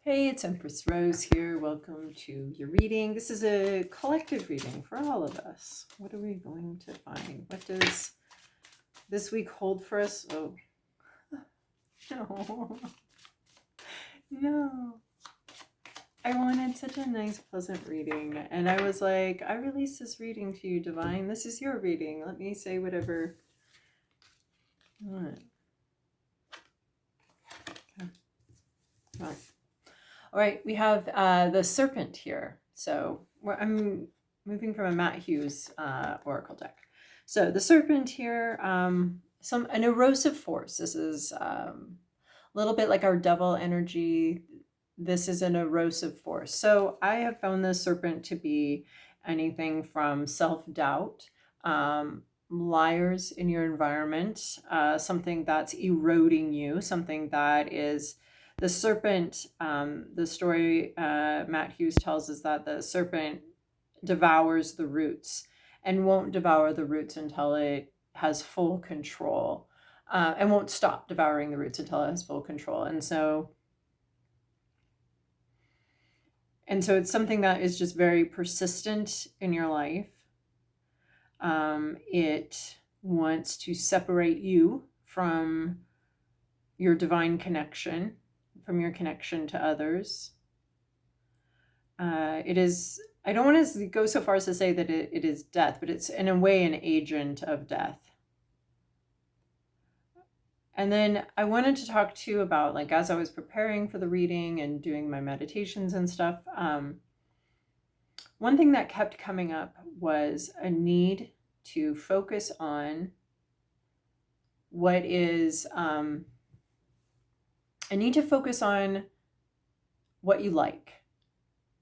Hey, it's Empress Rose here. Welcome to your reading. This is a collective reading for all of us. What are we going to find? What does this week hold for us? Oh, no. No. I wanted such a nice, pleasant reading. And I was like, I release this reading to you, Divine. This is your reading. Let me say whatever you want. Okay. Come on. All right, we have the serpent here. So I'm moving from a Matt Hughes oracle deck. So the serpent here, an erosive force. This is a little bit like our devil energy. This is an erosive force. So I have found the serpent to be anything from self-doubt, liars in your environment, something that's eroding you, something that is the serpent. The story Matt Hughes tells is that the serpent devours the roots and won't devour the roots until it has full control, and won't stop devouring the roots until it has full control. And so it's something that is just very persistent in your life. It wants to separate you from your divine connection, from your connection to others. It is, I don't want to go so far as to say that it is death, but it's in a way an agent of death. And then I wanted to talk to you about, like, as I was preparing for the reading and doing my meditations and stuff, one thing that kept coming up was a need to focus on what is, I need to focus on what you like.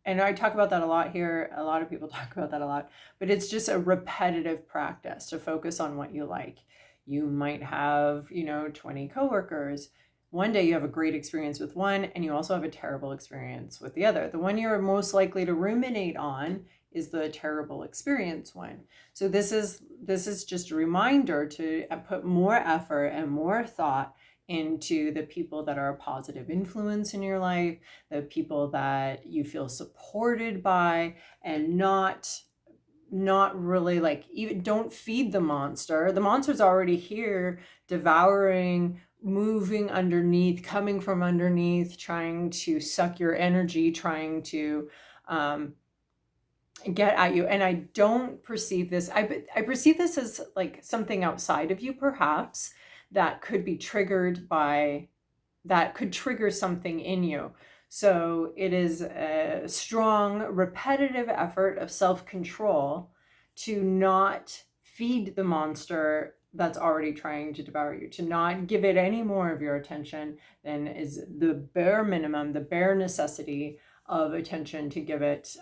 And I talk about that a lot here. A lot of people talk about that a lot, but it's just a repetitive practice to focus on what you like. You might have, 20 coworkers. One day you have a great experience with one, and you also have a terrible experience with the other. The one you're most likely to ruminate on is the terrible experience one. So this is just a reminder to put more effort and more thought into the people that are a positive influence in your life, the people that you feel supported by, and not really, like, even don't feed the monster. The monster's already here, devouring, moving underneath, coming from underneath, trying to suck your energy, trying to get at you. And I don't perceive this, I perceive this as like something outside of you, perhaps, that could be triggered by, that could trigger something in you. So it is a strong, repetitive effort of self-control to not feed the monster that's already trying to devour you, to not give it any more of your attention than is the bare minimum, the bare necessity of attention to give it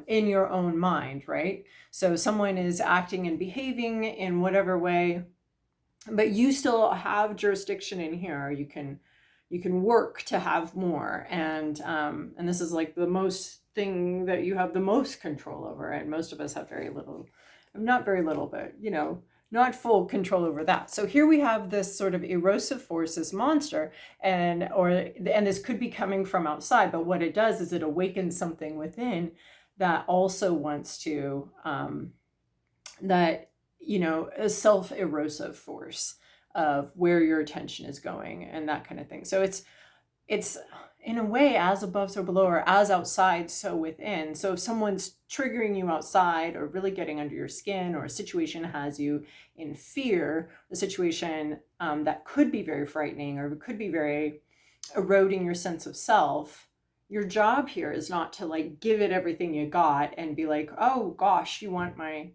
in your own mind, right? So someone is acting and behaving in whatever way, but you still have jurisdiction in here. You can work to have more, and this is like the most thing that you have the most control over, and most of us have very little, not very little, but not full control over that. So here we have this sort of erosive force, this monster, and this could be coming from outside, but what it does is it awakens something within that also wants to a self-erosive force of where your attention is going and that kind of thing. So it's in a way, as above so below, or as outside so within. So if someone's triggering you outside, or really getting under your skin, or a situation has you in fear, a situation that could be very frightening, or could be very eroding your sense of self, your job here is not to, like, give it everything you got and be like, oh gosh, you want to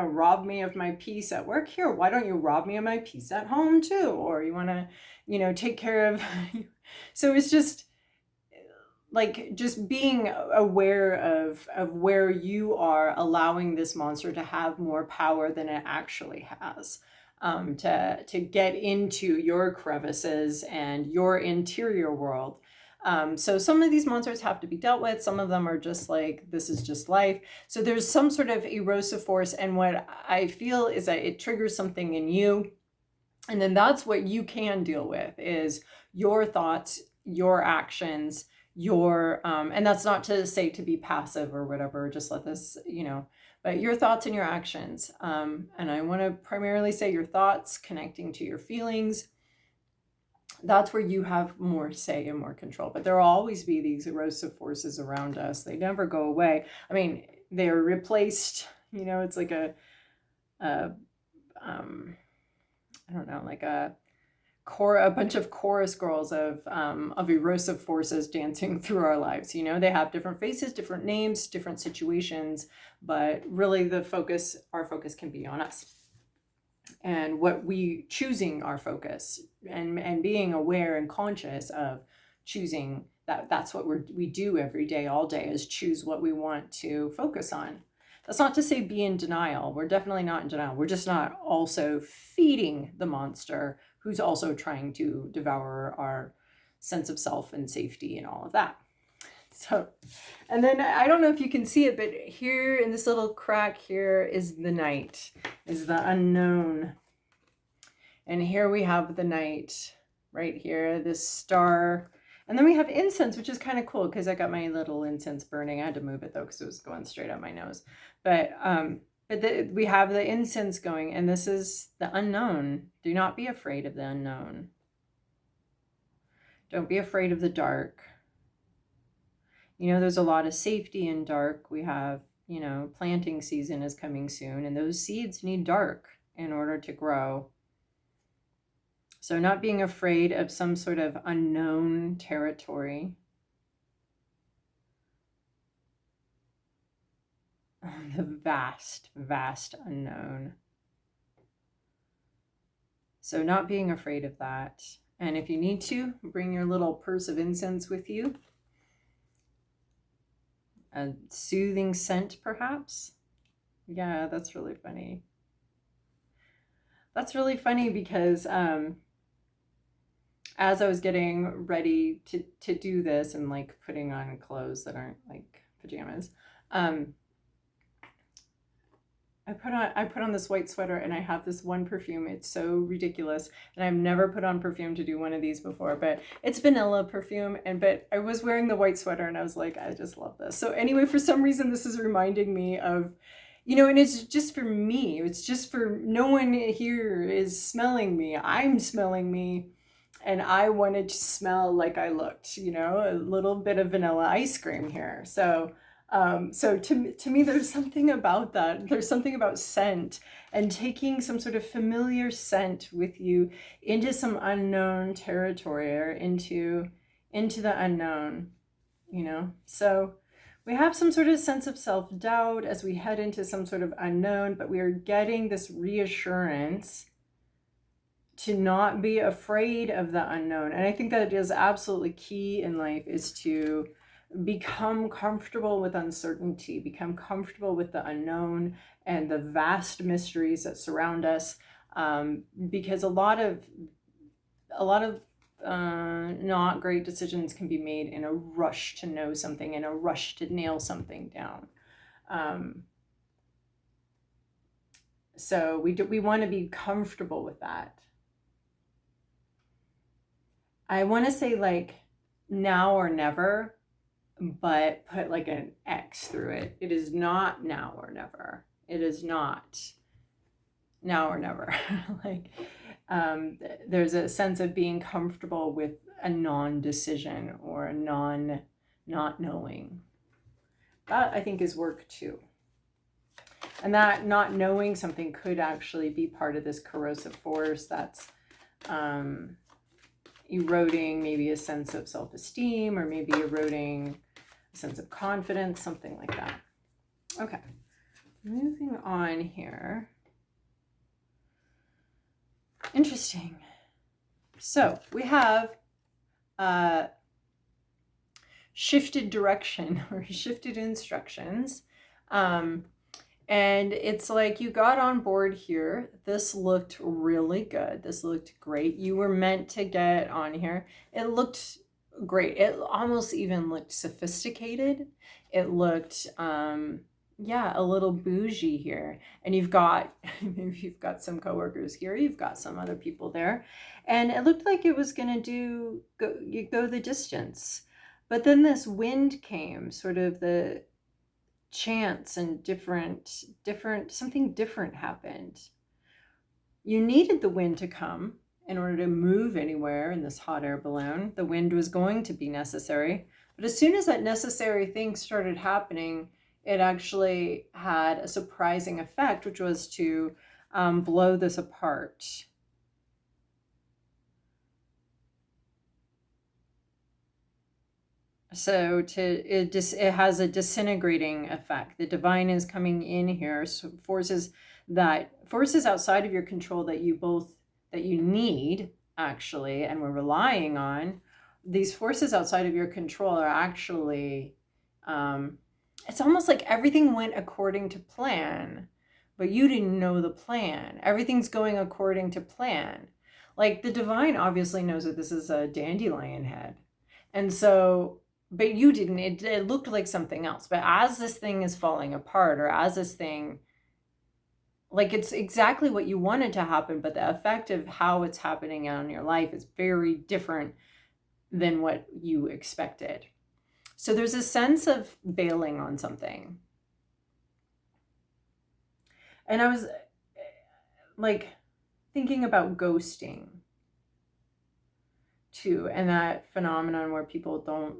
rob me of my peace at work? Here, why don't you rob me of my peace at home too? Or you want to, take care of. So it's just like, just being aware of where you are allowing this monster to have more power than it actually has, to get into your crevices and your interior world. So some of these monsters have to be dealt with. Some of them are just like, this is just life. So there's some sort of erosive force. And what I feel is that it triggers something in you. And then that's what you can deal with, is your thoughts, your actions, your and that's not to say to be passive or whatever, just let this, but your thoughts and your actions. And I want to primarily say your thoughts connecting to your feelings. That's where you have more say and more control. But there will always be these erosive forces around us. They never go away. I mean, they're replaced, it's like a I don't know, like a bunch of chorus girls of erosive forces dancing through our lives. They have different faces, different names, different situations, but really our focus can be on us. And what we choosing our focus and being aware and conscious of choosing that's what we do every day, all day, is choose what we want to focus on. That's not to say be in denial. We're definitely not in denial. We're just not also feeding the monster who's also trying to devour our sense of self and safety and all of that. So, and then I don't know if you can see it, but here in this little crack here is the night, is the unknown. And here we have the night right here, this star. And then we have incense, which is kind of cool because I got my little incense burning. I had to move it though because it was going straight up my nose. But we have the incense going, and this is the unknown. Do not be afraid of the unknown. Don't be afraid of the dark. There's a lot of safety in dark. We have, planting season is coming soon, and those seeds need dark in order to grow. So not being afraid of some sort of unknown territory. The vast, vast unknown. So not being afraid of that. And if you need to, bring your little purse of incense with you. A soothing scent, perhaps. Yeah, that's really funny. That's really funny because as I was getting ready to do this and like putting on clothes that aren't like pajamas, I put on this white sweater, and I have this one perfume. It's so ridiculous, and I've never put on perfume to do one of these before, but it's vanilla perfume. But I was wearing the white sweater, and I was like, I just love this. So anyway, for some reason, this is reminding me of, and it's just for me. It's just for no one here is smelling me. I'm smelling me, and I wanted to smell like I looked. A little bit of vanilla ice cream here. So to me, there's something about that. There's something about scent and taking some sort of familiar scent with you into some unknown territory or into the unknown, So we have some sort of sense of self-doubt as we head into some sort of unknown, but we are getting this reassurance to not be afraid of the unknown. And I think that it is absolutely key in life, is to become comfortable with uncertainty, become comfortable with the unknown and the vast mysteries that surround us, because a lot of not great decisions can be made in a rush to know something, in a rush to nail something down. So we want to be comfortable with that. I want to say like now or never, but put like an X through it. It is not now or never. It is not now or never. Like there's a sense of being comfortable with a non-decision or a not knowing. That I think is work too. And that not knowing something could actually be part of this corrosive force that's eroding maybe a sense of self-esteem, or maybe eroding a sense of confidence, something like that. Okay, moving on here. Interesting. So we have shifted direction or shifted instructions. And it's like you got on board here. This looked really good. This looked great. You were meant to get on here. It looked great. It almost even looked sophisticated. It looked, a little bougie here. And maybe you've got some coworkers here. You've got some other people there. And it looked like it was going to go the distance. But then this wind came, sort of the chance, and something different happened. You needed the wind to come in order to move anywhere in this hot air balloon. The wind was going to be necessary. But as soon as that necessary thing started happening, it actually had a surprising effect, which was to blow this apart. So it has a disintegrating effect. The divine is coming in here, so forces outside of your control that you need, actually, and we're relying on. These forces outside of your control are actually, it's almost like everything went according to plan, but you didn't know the plan. Everything's going according to plan. Like, the divine obviously knows that this is a dandelion head. And so, but you didn't. It looked like something else. But as this thing is falling apart, or as this thing, like, it's exactly what you wanted to happen, but the effect of how it's happening on your life is very different than what you expected. So there's a sense of bailing on something. And I was like thinking about ghosting too, and that phenomenon where people don't,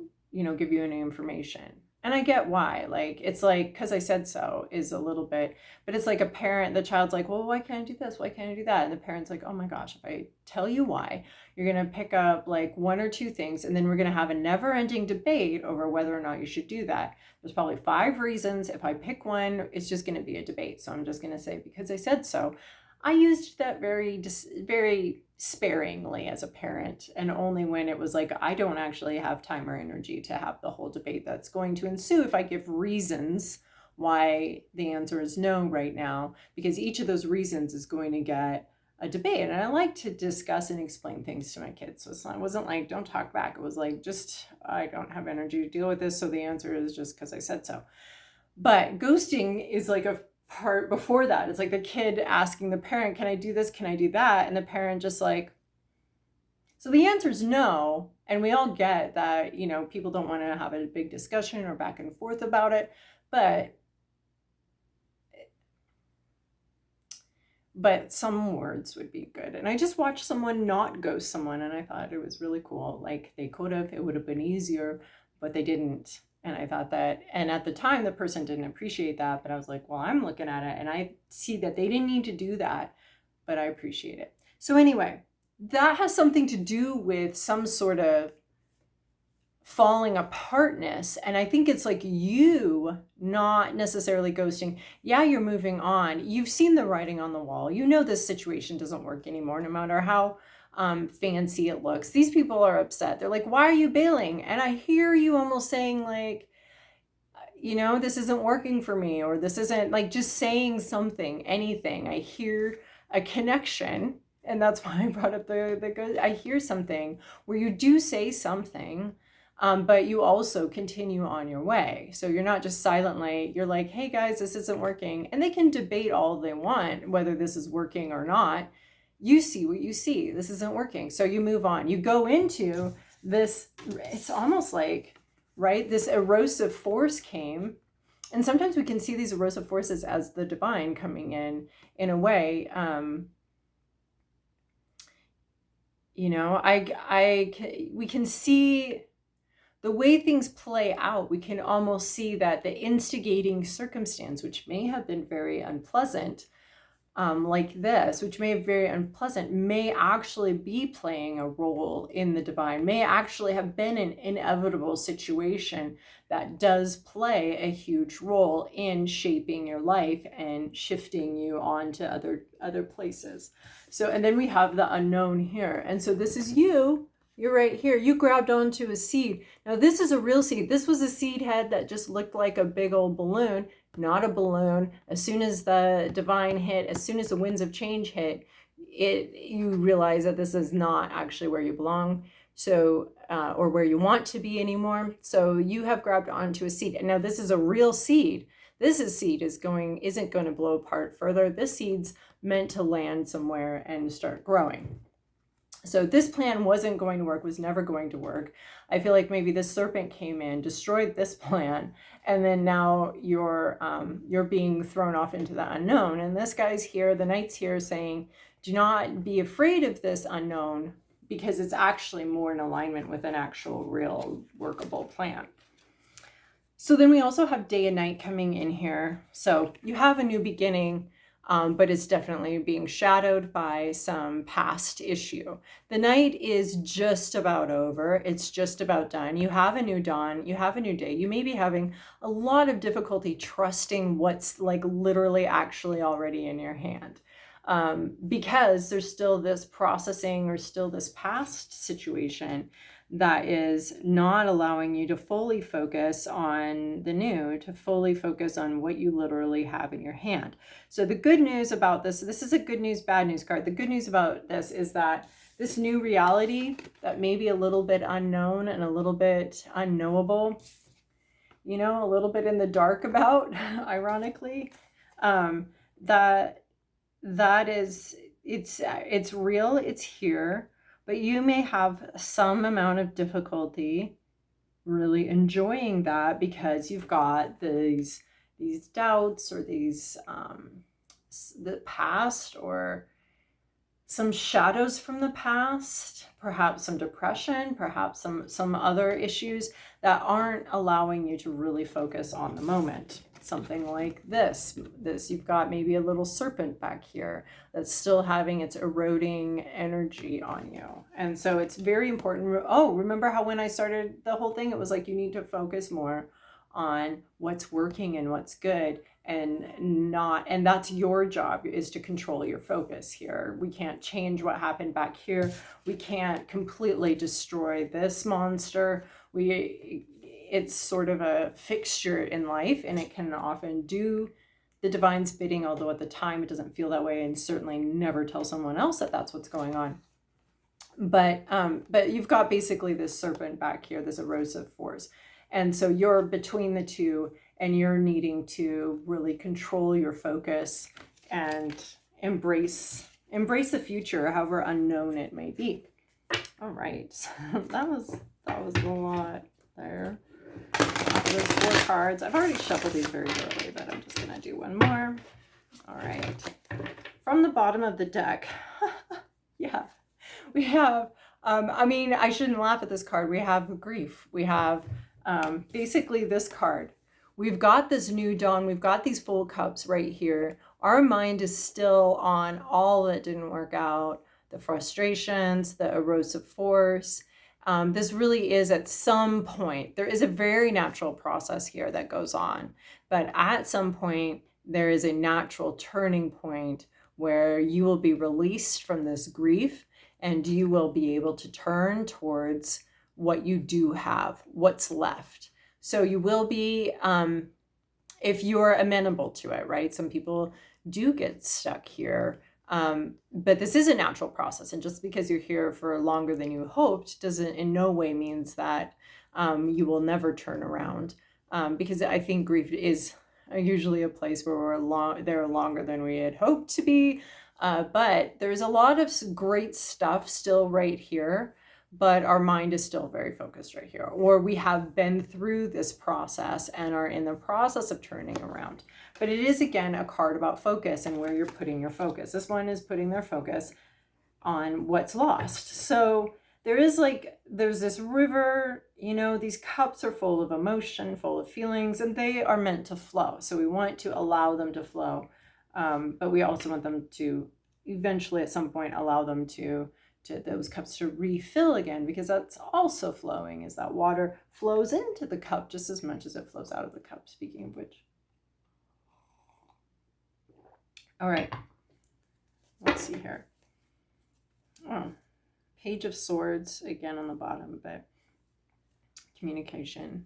give you any information. And I get why. Like, it's like, because I said so is a little bit, but it's like a parent, the child's like, well, why can't I do this? Why can't I do that? And the parent's like, oh my gosh, if I tell you why, you're going to pick up like one or two things, and then we're going to have a never ending debate over whether or not you should do that. There's probably 5 reasons. If I pick one, it's just going to be a debate. So I'm just going to say, because I said so. I used that very sparingly as a parent, and only when it was like, I don't actually have time or energy to have the whole debate that's going to ensue if I give reasons why the answer is no right now, because each of those reasons is going to get a debate. And I like to discuss and explain things to my kids. So it wasn't like, don't talk back. It was like, just, I don't have energy to deal with this. So the answer is just because I said so. But ghosting is like a part before that. It's like the kid asking the parent, can I do this? Can I do that? And the parent just like, so the answer is no. And we all get that, people don't want to have a big discussion or back and forth about it. But some words would be good. And I just watched someone not ghost someone, and I thought it was really cool. Like, they could have, it would have been easier, but they didn't. And I thought that, and at the time, the person didn't appreciate that, but I was like, well, I'm looking at it and I see that they didn't need to do that, but I appreciate it. So anyway, that has something to do with some sort of falling apartness. And I think it's like you not necessarily ghosting. Yeah, you're moving on. You've seen the writing on the wall. You know this situation doesn't work anymore, no matter how fancy it looks. These people are upset. They're like, why are you bailing? And I hear you almost saying like, this isn't working for me, or this isn't, like, just saying something, anything. I hear a connection. And that's why I brought up I hear something where you do say something, but you also continue on your way. So you're not just silently, you're like, hey guys, this isn't working. And they can debate all they want, whether this is working or not. You see what you see. This isn't working. So you move on. You go into this, it's almost like, right, this erosive force came. And sometimes we can see these erosive forces as the divine coming in a way. We can see the way things play out. We can almost see that the instigating circumstance, which may have been very unpleasant, like this, which may be very unpleasant, may actually be playing a role in the divine, may actually have been an inevitable situation that does play a huge role in shaping your life and shifting you on to other places. So, and then we have the unknown here. And so this is you. You're right here. You grabbed onto a seed. Now, this is a real seed. This was a seed head that just looked like a big old balloon, not a balloon. As soon as the divine hit, as soon as the winds of change hit, you realize that this is not actually where you belong, so or where you want to be anymore. So you have grabbed onto a seed. And now this is a real seed. Seed isn't going to blow apart further. This seed's meant to land somewhere and start growing. So this plan wasn't going to work, was never going to work. I feel like maybe this serpent came in, destroyed this plan, and then now you're being thrown off into the unknown. And this guy's here, the knight's here saying, do not be afraid of this unknown, because it's actually more in alignment with an actual real workable plan. So then we also have day and night coming in here. So you have a new beginning, but it's definitely being shadowed by some past issue. The night is just about over. It's just about done. You have a new dawn. You have a new day. You may be having a lot of difficulty trusting what's like literally actually already in your hand. Because there's still this processing or still this past situation that is not allowing you to fully focus on the new, to fully focus on what you literally have in your hand. So the good news about this is a good news, bad news card. The good news about this is that this new reality that may be a little bit unknown and a little bit unknowable, you know, a little bit in the dark about, ironically, that is, it's real, it's here. But you may have some amount of difficulty really enjoying that because you've got these doubts or these the past, or some shadows from the past, perhaps some depression, perhaps some other issues that aren't allowing you to really focus on the moment. Something like this, you've got maybe a little serpent back here that's still having its eroding energy on you. And so it's very important. Oh, remember how when I started the whole thing, it was like you need to focus more on what's working and what's good, and that's your job, is to control your focus here. We can't change what happened back here. We can't completely destroy this monster. It's sort of a fixture in life, and it can often do the divine's bidding, although at the time it doesn't feel that way, and certainly never tell someone else that that's what's going on. But you've got basically this serpent back here, this erosive force. And so you're between the two, and you're needing to really control your focus and embrace the future, however unknown it may be. All right, so that was a lot there. Those 4 cards. I've already shuffled these very early, but I'm just gonna do one more. All right, from the bottom of the deck, yeah, we have. I mean, I shouldn't laugh at this card. We have grief. We have basically this card. We've got this new dawn. We've got these full cups right here. Our mind is still on all that didn't work out, the frustrations, the erosive force. This really is, at some point, there is a very natural process here that goes on, but at some point there is a natural turning point where you will be released from this grief, and you will be able to turn towards what you do have, what's left. So you will be, if you're amenable to it, right? Some people do get stuck here. But this is a natural process, and just because you're here for longer than you hoped doesn't in no way means that you will never turn around, because I think grief is usually a place where we're there longer than we had hoped to be, but there's a lot of great stuff still right here, but our mind is still very focused right here, or we have been through this process and are in the process of turning around. But it is, again, a card about focus and where you're putting your focus. This one is putting their focus on what's lost. So there's this river, you know, these cups are full of emotion, full of feelings, and they are meant to flow. So we want to allow them to flow, but we also want them to eventually at some point allow them to those cups to refill again, because that's also flowing, is that water flows into the cup just as much as it flows out of the cup, speaking of which. All right, let's see here. Oh, Page of Swords again on the bottom, but communication,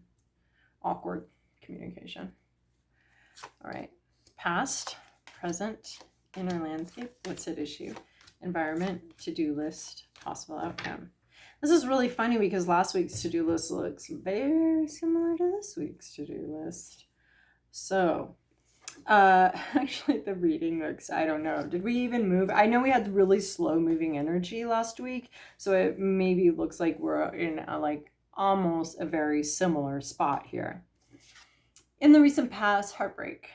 awkward communication. All right, past, present, inner landscape, what's at issue, environment, to-do list, possible outcome. This is really funny because last week's to-do list looks very similar to this week's to-do list. So Actually, the reading looks, I don't know. Did we even move? I know we had really slow moving energy last week, so it maybe looks like we're in a, like almost a very similar spot here. In the recent past, heartbreak.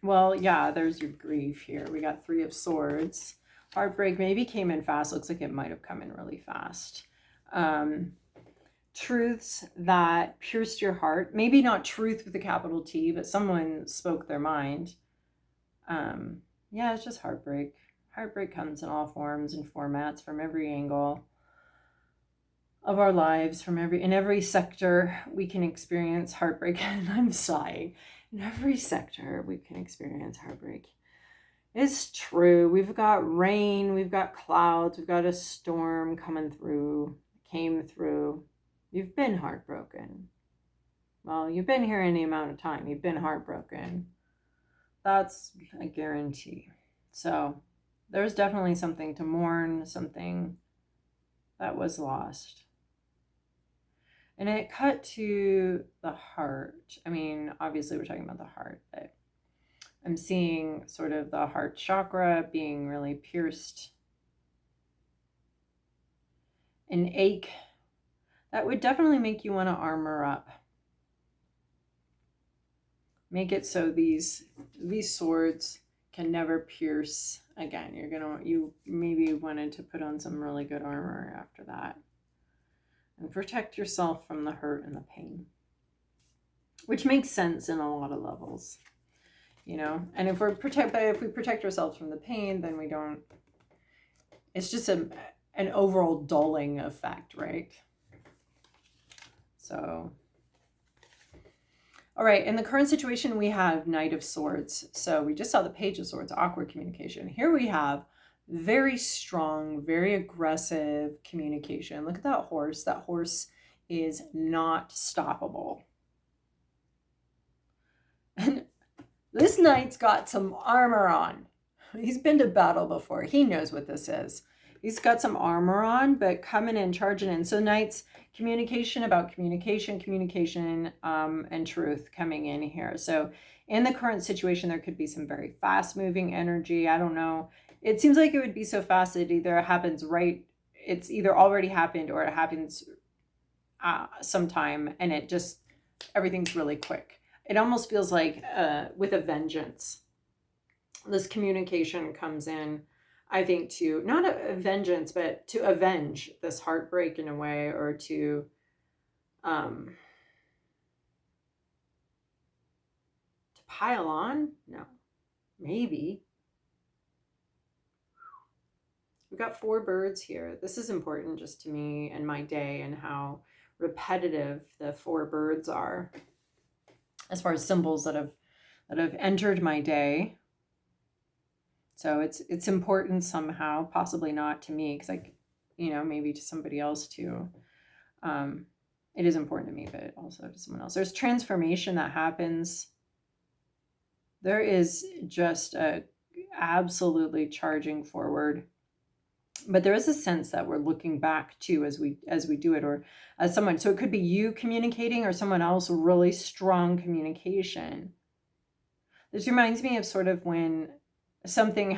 Well, yeah, there's your grief here. We got 3 of Swords. Heartbreak maybe came in fast. Looks like it might have come in really fast. Truths that pierced your heart. Maybe not truth with a capital T, but someone spoke their mind. Yeah, it's just heartbreak. Heartbreak comes in all forms and formats from every angle of our lives, in every sector we can experience heartbreak. And I'm sighing. In every sector we can experience heartbreak. It's true. We've got rain, we've got clouds, we've got a storm came through. You've been heartbroken. Well, you've been here any amount of time. You've been heartbroken. That's a guarantee. So there's definitely something to mourn, something that was lost. And it cut to the heart. I mean, obviously we're talking about the heart, but I'm seeing sort of the heart chakra being really pierced. An ache that would definitely make you want to armor up. Make it so these swords can never pierce again. You maybe wanted to put on some really good armor after that. And protect yourself from the hurt and the pain. Which makes sense in a lot of levels. You know? And if we protect ourselves from the pain, then we don't, it's just an overall dulling effect, right? So, all right, in the current situation, we have Knight of Swords. So we just saw the Page of Swords, awkward communication. Here we have very strong, very aggressive communication. Look at that horse. That horse is not stoppable. And this knight's got some armor on. He's been to battle before. He knows what this is. He's got some armor on, but coming in, charging in. So knights, communication about communication, and truth coming in here. So in the current situation, there could be some very fast moving energy. I don't know. It seems like it would be so fast that it either happens it's either already happened or it happens sometime, and everything's really quick. It almost feels like with a vengeance. This communication comes in, I think, to not a vengeance, but to avenge this heartbreak in a way, or to pile on? No, maybe. We've got 4 birds here. This is important just to me and my day, and how repetitive the 4 birds are as far as symbols that have entered my day. So it's important somehow, possibly not to me, because maybe to somebody else too. It is important to me, but also to someone else. There's transformation that happens. There is just a absolutely charging forward, but there is a sense that we're looking back to as we do it, or as someone. So it could be you communicating, or someone else, really strong communication. This reminds me of sort of when something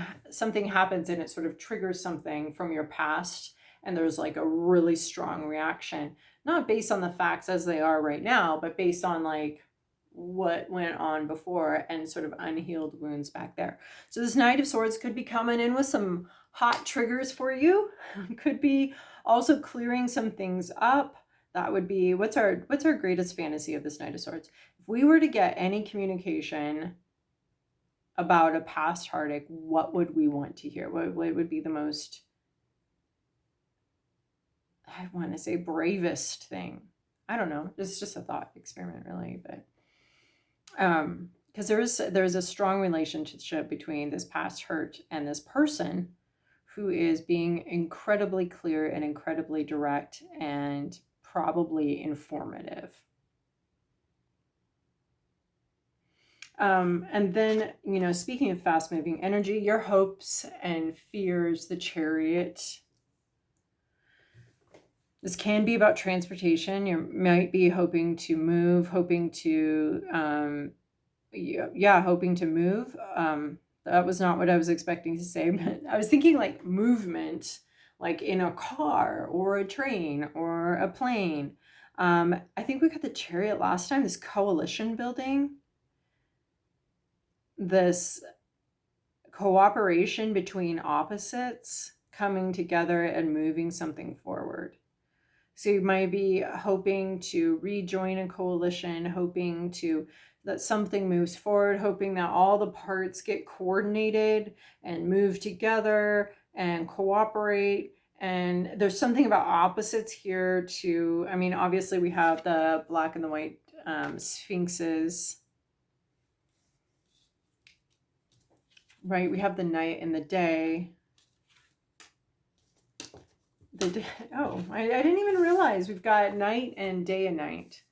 happens and it sort of triggers something from your past, and there's like a really strong reaction, not based on the facts as they are right now, but based on like what went on before and sort of unhealed wounds back there. So this Knight of Swords could be coming in with some hot triggers for you. Could be also clearing some things up. That would be, what's our greatest fantasy of this Knight of Swords? If we were to get any communication about a past heartache, what would we want to hear? What would be the most, I want to say, bravest thing? I don't know. It's just a thought experiment, really. But because there's a strong relationship between this past hurt and this person who is being incredibly clear and incredibly direct and probably informative. And then, speaking of fast moving energy, your hopes and fears, the Chariot. This can be about transportation. You might be hoping to move, hoping to, hoping to move. That was not what I was expecting to say, but I was thinking like movement, like in a car or a train or a plane. I think we got the Chariot last time, this coalition building, this cooperation between opposites coming together and moving something forward. So you might be hoping to rejoin a coalition, hoping that something moves forward, hoping that all the parts get coordinated and move together and cooperate. And there's something about opposites here too. I mean, obviously we have the black and the white sphinxes, right? We have the night and the day. I didn't even realize we've got night and day and night.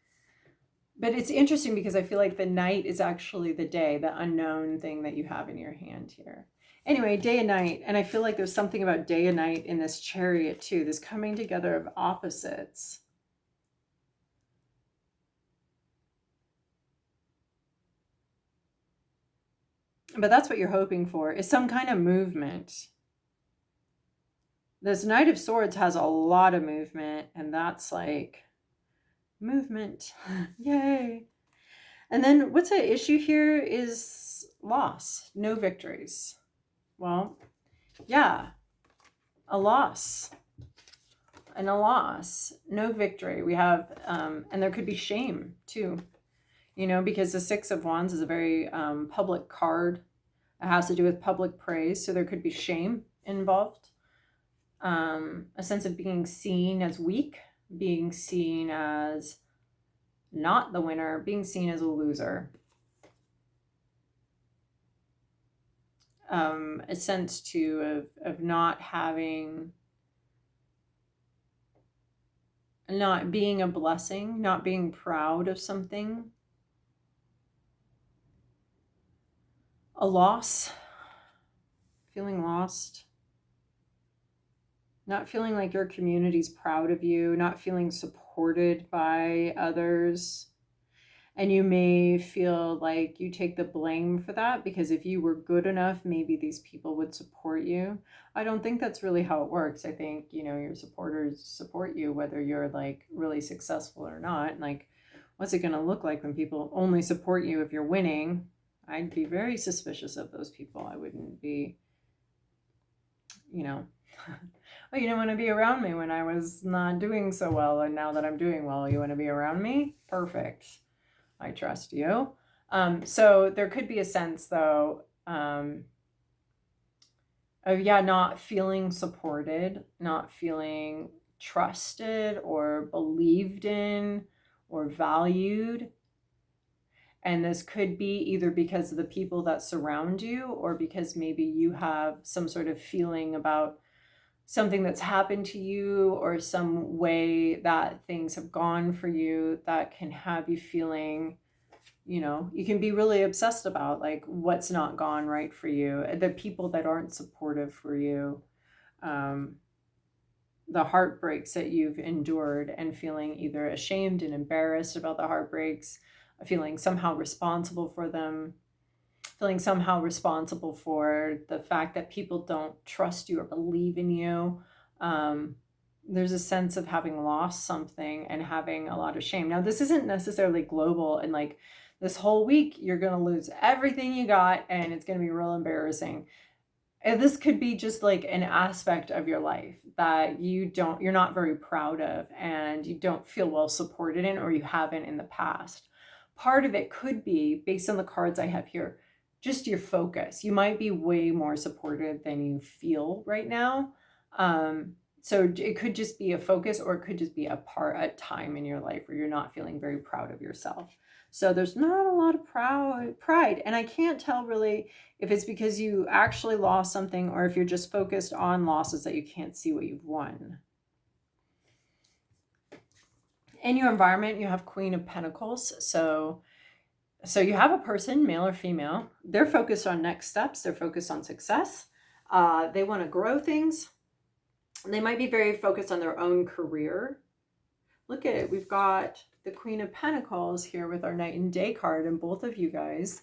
But it's interesting because I feel like the night is actually the day, the unknown thing that you have in your hand here. Anyway, day and night. And I feel like there's something about day and night in this Chariot too, this coming together of opposites. But that's what you're hoping for, is some kind of movement. This Knight of Swords has a lot of movement, and that's like movement. Yay. And then what's at issue here is loss, no victories. Well, yeah, a loss and a loss, no victory. We have, and there could be shame too, because the Six of Wands is a very public card. It has to do with public praise. So there could be shame involved. A sense of being seen as weak, being seen as not the winner, being seen as a loser. A sense too of not being a blessing, not being proud of something. A loss, feeling lost. Not feeling like your community's proud of you, not feeling supported by others. And you may feel like you take the blame for that because if you were good enough, maybe these people would support you. I don't think that's really how it works. I think, your supporters support you whether you're like really successful or not. Like, what's it going to look like when people only support you if you're winning? I'd be very suspicious of those people. I wouldn't be, oh, you didn't want to be around me when I was not doing so well, and now that I'm doing well, you want to be around me? Perfect. I trust you. So there could be a sense, though, of, not feeling supported, not feeling trusted or believed in or valued. And this could be either because of the people that surround you or because maybe you have some sort of feeling about something that's happened to you or some way that things have gone for you that can have you feeling, you can be really obsessed about like what's not gone right for you, the people that aren't supportive for you, the heartbreaks that you've endured and feeling either ashamed and embarrassed about the heartbreaks, feeling somehow responsible for them, feeling somehow responsible for the fact that people don't trust you or believe in you. There's a sense of having lost something and having a lot of shame. Now, this isn't necessarily global and like this whole week you're going to lose everything you got and it's going to be real embarrassing. And this could be just like an aspect of your life that you're not very proud of and you don't feel well supported in, or you haven't in the past. Part of it could be, based on the cards I have here, just your focus. You might be way more supported than you feel right now. So it could just be a focus, or it could just be a time in your life where you're not feeling very proud of yourself. So there's not a lot of pride. And I can't tell really if it's because you actually lost something or if you're just focused on losses that you can't see what you've won. In your environment, you have Queen of Pentacles. So you have a person, male or female. They're focused on next steps. They're focused on success. They want to grow things. They might be very focused on their own career. Look at it. We've got the Queen of Pentacles here with our Night and Day card, and both of you guys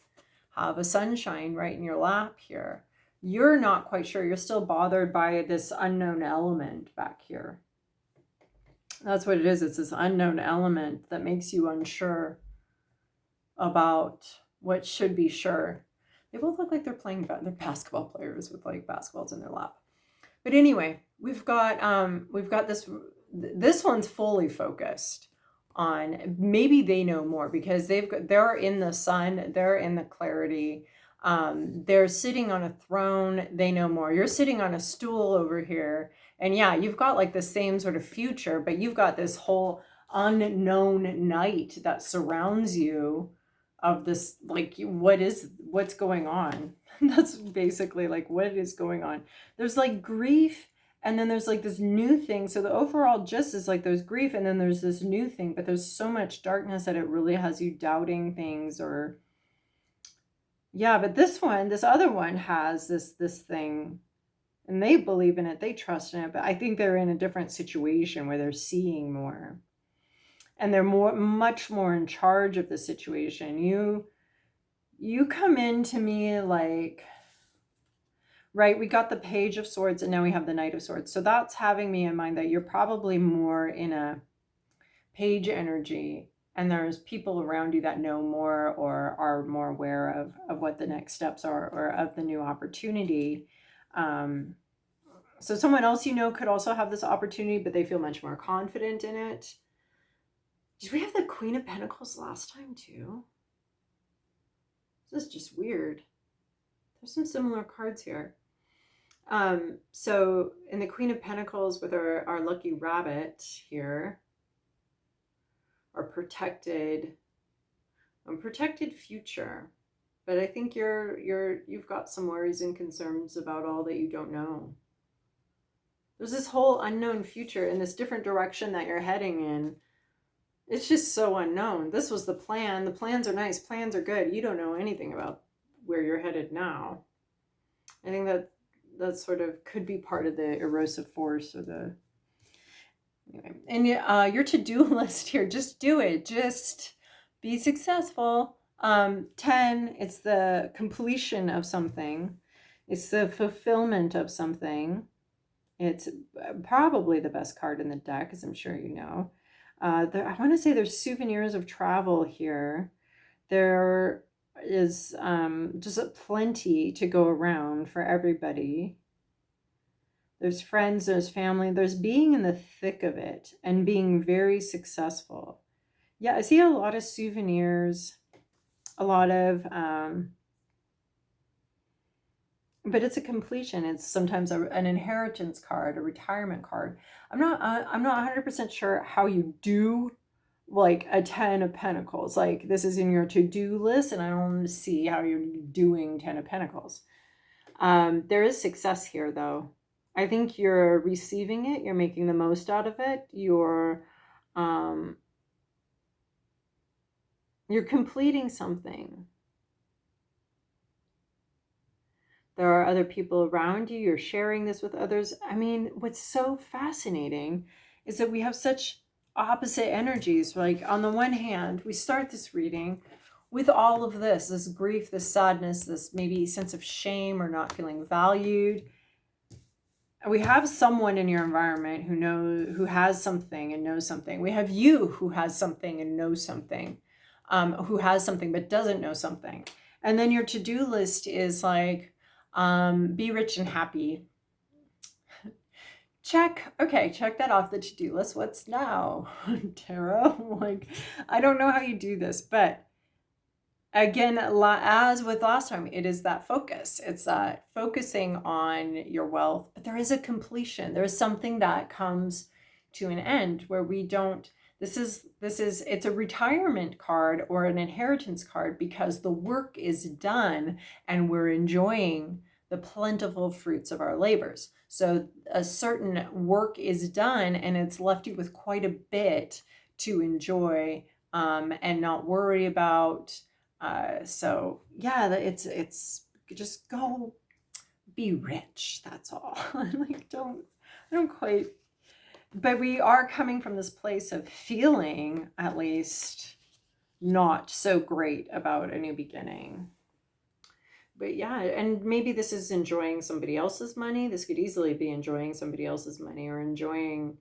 have a sunshine right in your lap here. You're not quite sure. You're still bothered by this unknown element back here. That's what it is. It's this unknown element that makes you unsure about what should be sure. They both look like they're they're basketball players with like basketballs in their lap. But anyway, we've got this one's fully focused on, maybe they know more because they're in the sun, they're in the clarity. They're sitting on a throne, they know more. You're sitting on a stool over here, and yeah, you've got like the same sort of future, but you've got this whole unknown night that surrounds you, of this, like, what's going on. That's basically like what is going on. There's like grief, and then there's like this new thing. So the overall gist is like there's grief, and then there's this new thing, but there's so much darkness that it really has you doubting things. Or yeah, but this other one has this thing, and they believe in it, they trust in it, but I think they're in a different situation where they're seeing more, and they're much more in charge of the situation. You come into me like, right, we got the Page of Swords, and now we have the Knight of Swords. So that's having me in mind that you're probably more in a page energy, and there's people around you that know more or are more aware of what the next steps are, or of the new opportunity. So someone else could also have this opportunity, but they feel much more confident in it. Did we have the Queen of Pentacles last time too? This is just weird. There's some similar cards here. So in the Queen of Pentacles with our lucky rabbit here, our protected future. But I think you've got some worries and concerns about all that you don't know. There's this whole unknown future in this different direction that you're heading in. It's just so unknown. This was the plan. The plans are nice. Plans are good. You don't know anything about where you're headed now. I think that sort of could be part of the erosive force, or the... Anyway. And your to-do list here, just do it. Just be successful. 10, it's the completion of something. It's the fulfillment of something. It's probably the best card in the deck, as I'm sure you know. I want to say there's souvenirs of travel here. There is just plenty to go around for everybody. There's friends, there's family, there's being in the thick of it and being very successful. Yeah, I see a lot of souvenirs, a lot of... but it's a completion. It's sometimes an inheritance card, a retirement card. I'm not 100% sure how you do like a 10 of Pentacles. Like, this is in your to-do list, and I don't see how you're doing 10 of Pentacles. There is success here, though. I think you're receiving it. You're making the most out of it. You're completing something. There are other people around you. You're sharing this with others. I mean, what's so fascinating is that we have such opposite energies. Like, on the one hand, we start this reading with all of this grief, this sadness, this maybe sense of shame or not feeling valued. We have someone in your environment who has something and knows something. We have you who has something and knows something, who has something but doesn't know something. And then your to-do list is like, be rich and happy. Check. Okay, check that off the to-do list. What's now? Tarot? Like, I don't know how you do this, but again, as with last time, it is that focus. It's that focusing on your wealth, but there is a completion. There is something that comes to an end where we don't... It's a retirement card or an inheritance card because the work is done and we're enjoying the plentiful fruits of our labors. So a certain work is done, and it's left you with quite a bit to enjoy and not worry about. So yeah, it's just go be rich. That's all. Like, I don't quite, but we are coming from this place of feeling, at least, not so great about a new beginning. But yeah, and maybe this is enjoying somebody else's money. This could easily be enjoying somebody else's money, or enjoying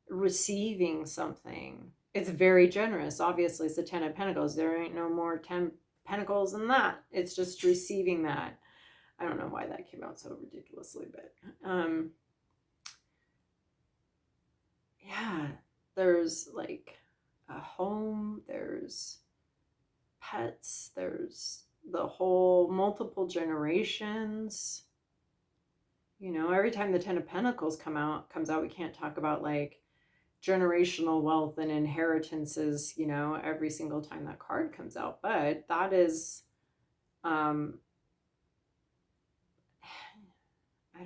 receiving something. It's very generous. Obviously, it's the 10 of Pentacles. There ain't no more 10 Pentacles than that. It's just receiving that. I don't know why that came out so ridiculously, but yeah, there's like a home, there's pets, there's the whole multiple generations. You know, every time the 10 of Pentacles comes out, we can't talk about like generational wealth and inheritances, you know, every single time that card comes out. But that is, I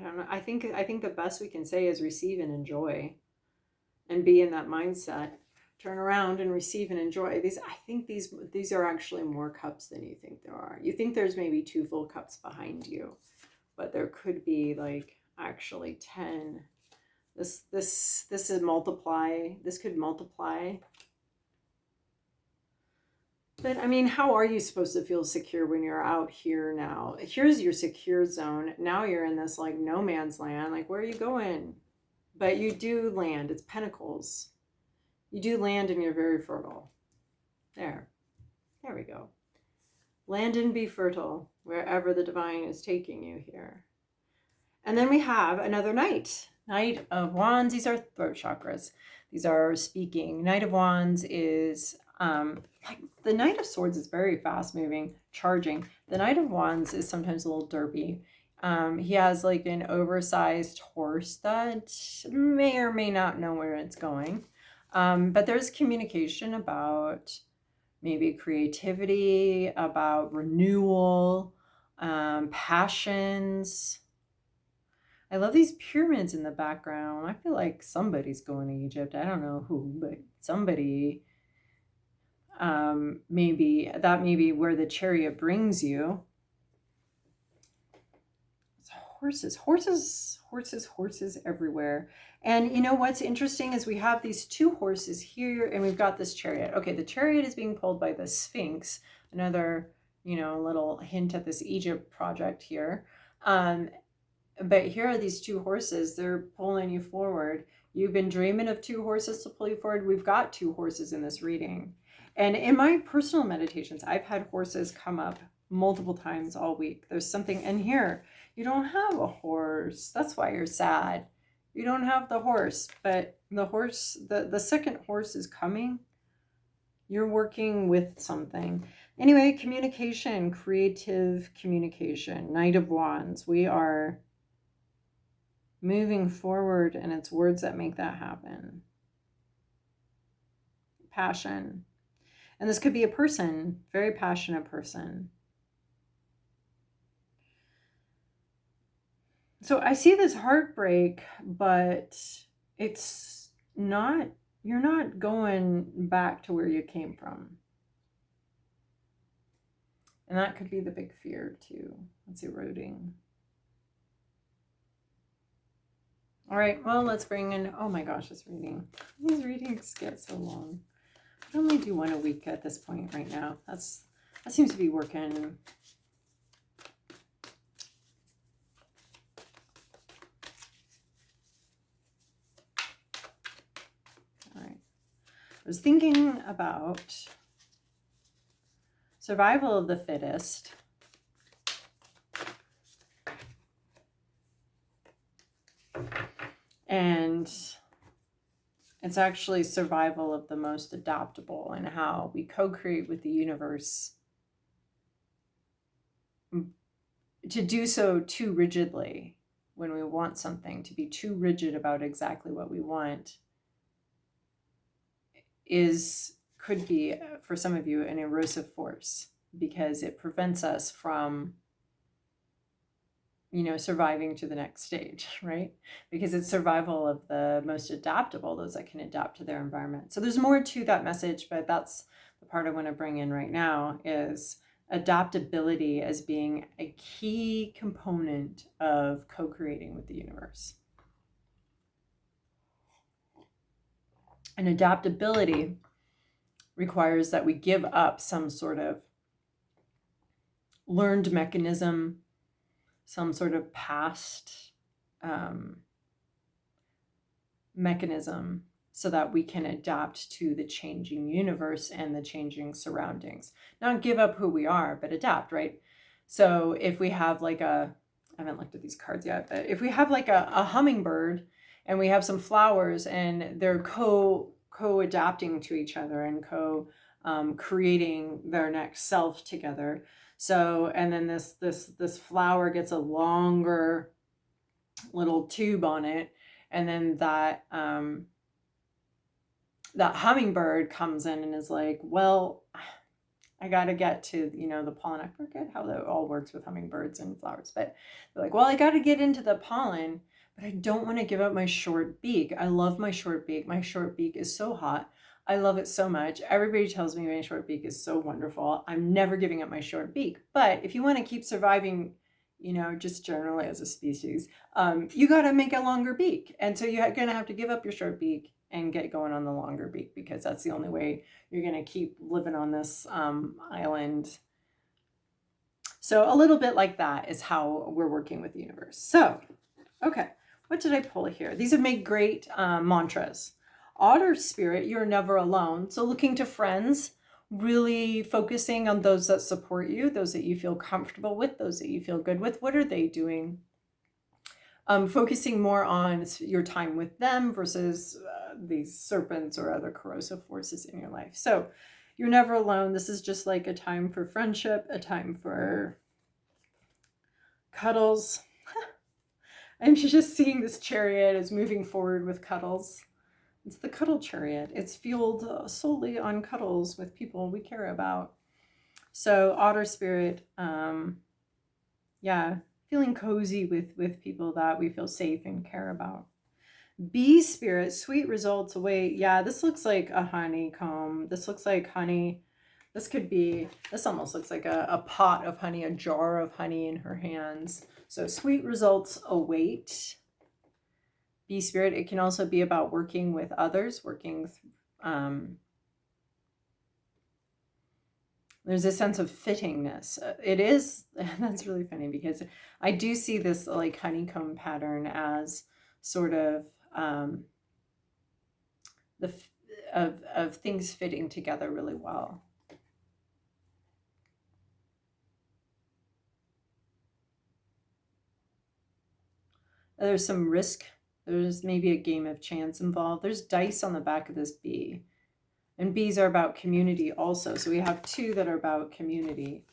don't know. I think the best we can say is receive and enjoy, and be in that mindset. Turn around and receive and enjoy. I think these are actually more cups than you think there are. You think there's maybe 2 full cups behind you, but there could be like actually 10. This is multiply. This could multiply. But I mean, how are you supposed to feel secure when you're out here now? Here's your secure zone. Now you're in this like no man's land. Like, where are you going? But you do land. It's Pentacles. You do land and you're very fertile. There we go. Land and be fertile wherever the divine is taking you here. And then we have another Knight. Knight of Wands. These are throat chakras. These are speaking. Knight of Wands is like the Knight of Swords is very fast moving, charging. The Knight of Wands is sometimes a little derpy. He has like an oversized horse that may or may not know where it's going. But there's communication about maybe creativity, about renewal, passions. I love these pyramids in the background. I feel like somebody's going to Egypt. I don't know who, but somebody. Maybe that may be where the chariot brings you. Horses everywhere. And you know what's interesting is we have these 2 horses here, and we've got this chariot. Okay, the chariot is being pulled by the Sphinx. Another, you know, little hint at this Egypt project here. But here are these 2 horses. They're pulling you forward. You've been dreaming of 2 horses to pull you forward. We've got 2 horses in this reading. And in my personal meditations, I've had horses come up multiple times all week. There's something in here. You don't have a horse. That's why you're sad. You don't have the horse, but the horse, the second horse is coming. You're working with something. Anyway, communication, creative communication. Knight of Wands. We are moving forward, and it's words that make that happen. Passion. And this could be a person, very passionate person. So I see this heartbreak, but it's not, you're not going back to where you came from. And that could be the big fear too. It's eroding. All right, well, let's bring in, oh my gosh, this reading. These readings get so long. I only do 1 a week at this point right now. That seems to be working. All right. I was thinking about survival of the fittest. And it's actually survival of the most adaptable, and how we co-create with the universe to do so too rigidly. When we want something, to be too rigid about exactly what we want could be, for some of you, an erosive force, because it prevents us from, you know, surviving to the next stage, right? Because it's survival of the most adaptable, those that can adapt to their environment. So there's more to that message, but that's the part I want to bring in right now, is adaptability as being a key component of co-creating with the universe. And adaptability requires that we give up some sort of learned mechanism, some sort of past mechanism, so that we can adapt to the changing universe and the changing surroundings. Not give up who we are, but adapt, right? So if we have like I haven't looked at these cards yet, but if we have like a hummingbird and we have some flowers and they're co-adapting to each other and creating their next self together. So, and then this flower gets a longer little tube on it, and then that hummingbird comes in and is like, well, I got to get to, the pollen. I forget how that all works with hummingbirds and flowers, but they're like, well, I got to get into the pollen, but I don't want to give up my short beak. I love my short beak. My short beak is so hot. I love it so much. Everybody tells me my short beak is so wonderful. I'm never giving up my short beak. But if you want to keep surviving, just generally as a species, you got to make a longer beak. And so you're going to have to give up your short beak and get going on the longer beak, because that's the only way you're going to keep living on this island. So a little bit like that is how we're working with the universe. So, okay, what did I pull here? These have made great mantras. Otter spirit, you're never alone. So looking to friends, really focusing on those that support you, those that you feel comfortable with, those that you feel good with. What are they doing? Focusing more on your time with them versus these serpents or other corrosive forces in your life. So you're never alone. This is just like a time for friendship, a time for cuddles. I'm just seeing this chariot is moving forward with cuddles. It's the cuddle chariot. It's fueled solely on cuddles with people we care about. So otter spirit, feeling cozy with people that we feel safe and care about. Bee spirit, sweet results await. Yeah, this looks like a honeycomb. This looks like honey. This almost looks like a pot of honey, a jar of honey in her hands. So sweet results await. Bee spirit, it can also be about working with others, there's a sense of fittingness. It is, that's really funny, because I do see this like honeycomb pattern as sort of of things fitting together really well. There's some risk. There's maybe a game of chance involved. There's dice on the back of this bee. And bees are about community also. So we have two that are about community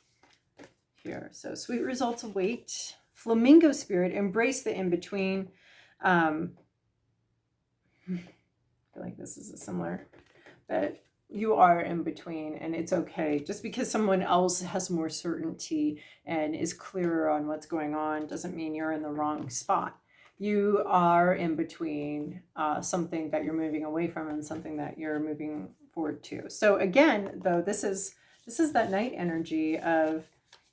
here. So sweet results await. Flamingo spirit, embrace the in-between. I feel like this is a similar, but you are in between, and it's okay. Just because someone else has more certainty and is clearer on what's going on doesn't mean you're in the wrong spot. You are in between something that you're moving away from and something that you're moving forward to. So again, though, this is that night energy of,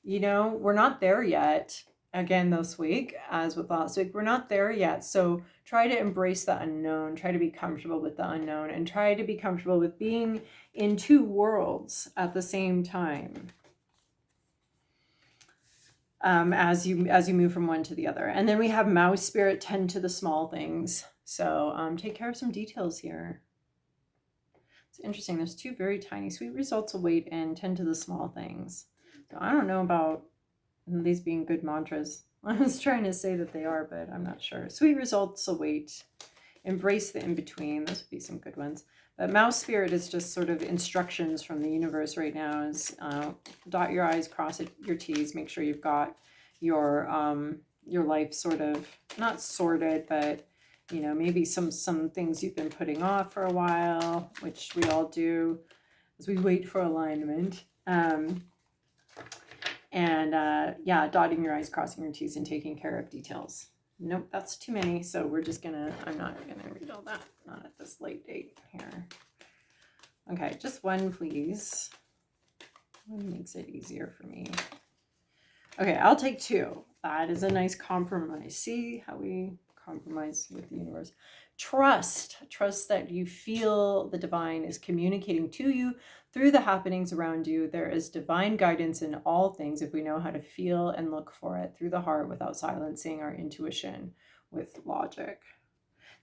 we're not there yet. Again, this week, as with last week, we're not there yet. So try to embrace the unknown, try to be comfortable with the unknown, and try to be comfortable with being in two worlds at the same time. As you move from one to the other. And then we have mouse spirit, tend to the small things. So take care of some details here. It's interesting. There's two very tiny sweet results await and tend to the small things. So I don't know about these being good mantras. I was trying to say that they are, but I'm not sure. Sweet results await. Embrace the in-between. Those would be some good ones. But mouse spirit is just sort of instructions from the universe right now. Is dot your I's, cross your T's, make sure you've got your life sort of not sorted, but maybe some things you've been putting off for a while, which we all do as we wait for alignment. Dotting your I's, crossing your T's, and taking care of details. Nope, that's too many. So I'm not gonna read all that. Not at this late date here. Okay, just one, please. One makes it easier for me. Okay, I'll take two. That is a nice compromise. See how we compromise with the universe. Trust that you feel the divine is communicating to you through the happenings around you. There is divine guidance in all things if we know how to feel and look for it through the heart without silencing our intuition with logic.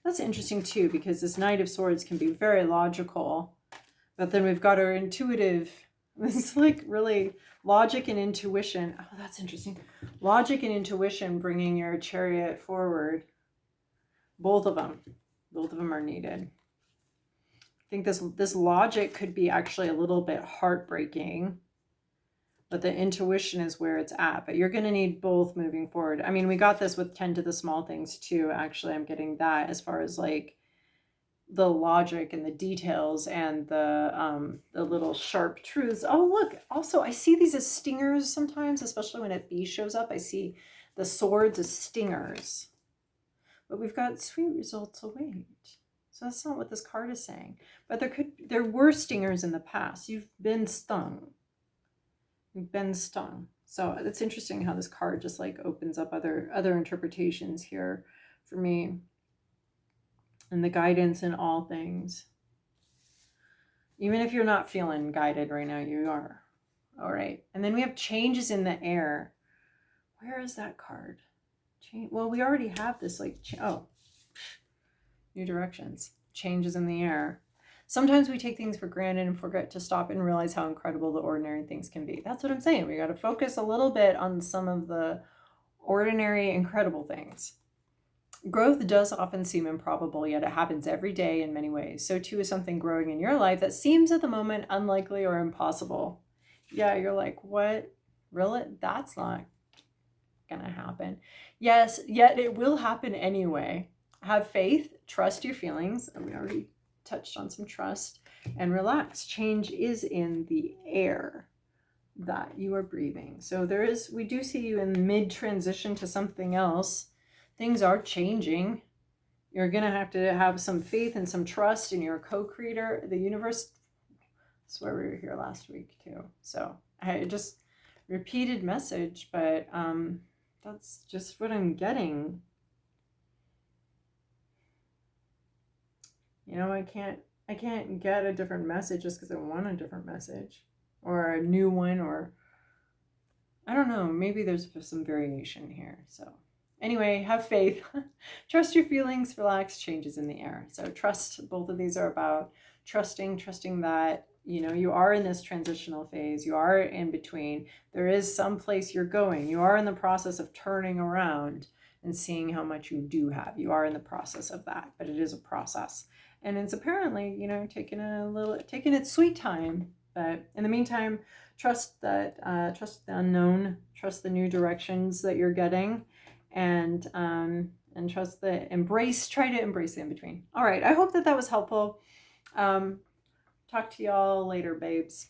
That's interesting too, because this Knight of Swords can be very logical, but then we've got our intuitive. This is like really logic and intuition. Oh, that's interesting. Logic and intuition bringing your Chariot forward. Both of them are needed. I think this logic could be actually a little bit heartbreaking, but the intuition is where it's at. But you're going to need both moving forward. I mean, we got this with 10 to the small things too. Actually, I'm getting that as far as like the logic and the details and the little sharp truths. Oh, look, also I see these as stingers sometimes, especially when a bee shows up. I see the swords as stingers. But we've got sweet results await. So that's not what this card is saying. But there were stingers in the past. You've been stung. You've been stung. So it's interesting how this card just like opens up other interpretations here for me. And the guidance in all things. Even if you're not feeling guided right now, you are. All right. And then we have changes in the air. Where is that card? Well, we already have this like, new directions, changes in the air. Sometimes we take things for granted and forget to stop and realize how incredible the ordinary things can be. That's what I'm saying. We got to focus a little bit on some of the ordinary, incredible things. Growth does often seem improbable, yet it happens every day in many ways. So too is something growing in your life that seems at the moment unlikely or impossible. Yeah, you're like, what? Really? That's not gonna happen. Yes, yet it will happen anyway. Have faith, trust your feelings. And we already touched on some trust, and relax. Change is in the air that you are breathing. So we do see you in mid-transition to something else. Things are changing. You're gonna have to have some faith and some trust in your co-creator, the universe. That's why we were here last week too. So I just repeated message, but that's just what I'm getting. You know, I can't get a different message just because I want a different message or a new one, or I don't know, maybe there's some variation here. So anyway, have faith, trust your feelings, relax, changes in the air. So trust, both of these are about trusting that, you know, you are in this transitional phase. You are in between. There is some place you're going. You are in the process of turning around and seeing how much you do have. You are in the process of that, but it is a process. And it's apparently, you know, taking its sweet time. But in the meantime, trust the unknown, trust the new directions that you're getting, and trust try to embrace the in-between. All right, I hope that was helpful. Talk to y'all later, babes.